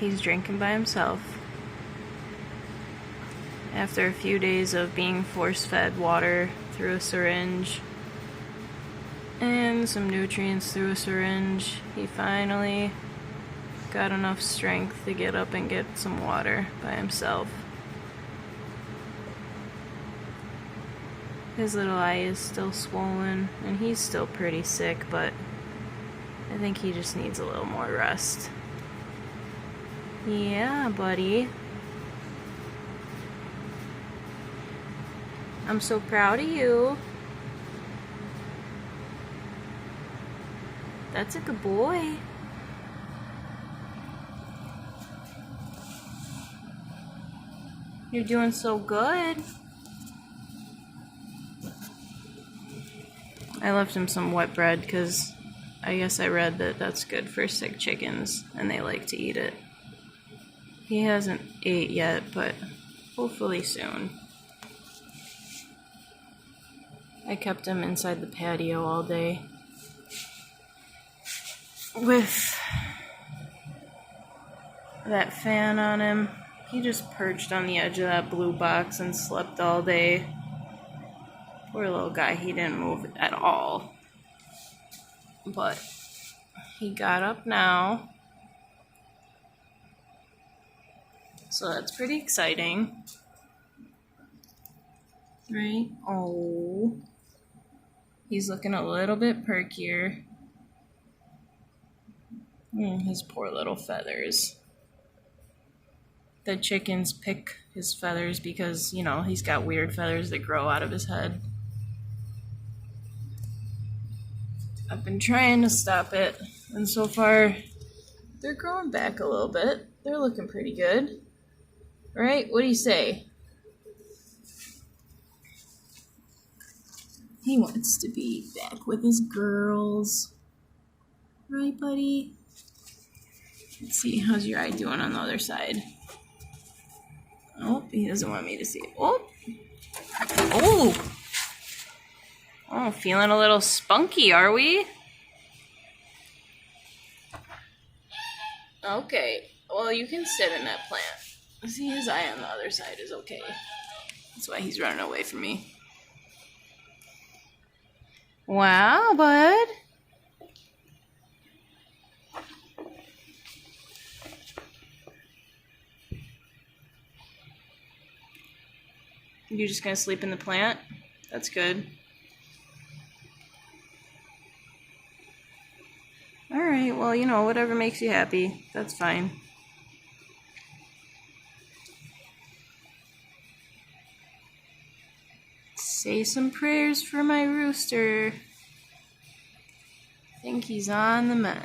he's drinking by himself. After a few days of being force-fed water through a syringe and some nutrients through a syringe, he finally got enough strength to get up and get some water by himself. His little eye is still swollen, and he's still pretty sick, but I think he just needs a little more rest. Yeah, buddy. I'm so proud of you. That's a good boy. You're doing so good. I left him some wet bread because I guess I read that that's good for sick chickens and they like to eat it. He hasn't ate yet, but hopefully soon. I kept him inside the patio all day with that fan on him. He just perched on the edge of that blue box and slept all day. Poor little guy, he didn't move at all. But he got up now. So that's pretty exciting. Right? Oh. He's looking a little bit perkier. His poor little feathers. The chickens pick his feathers because, you know, he's got weird feathers that grow out of his head. I've been trying to stop it, and so far, they're growing back a little bit. They're looking pretty good. Right? What do you say? He wants to be back with his girls. Right, buddy? Let's see, how's your eye doing on the other side? Oh, he doesn't want me to see it. Oh! Oh! Oh, feeling a little spunky, are we? Okay, well, you can sit in that plant. See, his eye on the other side is okay. That's why he's running away from me. Wow, bud. You're just gonna sleep in the plant? That's good. Alright, well, you know, whatever makes you happy. That's fine. Say some prayers for my rooster. I think he's on the mend.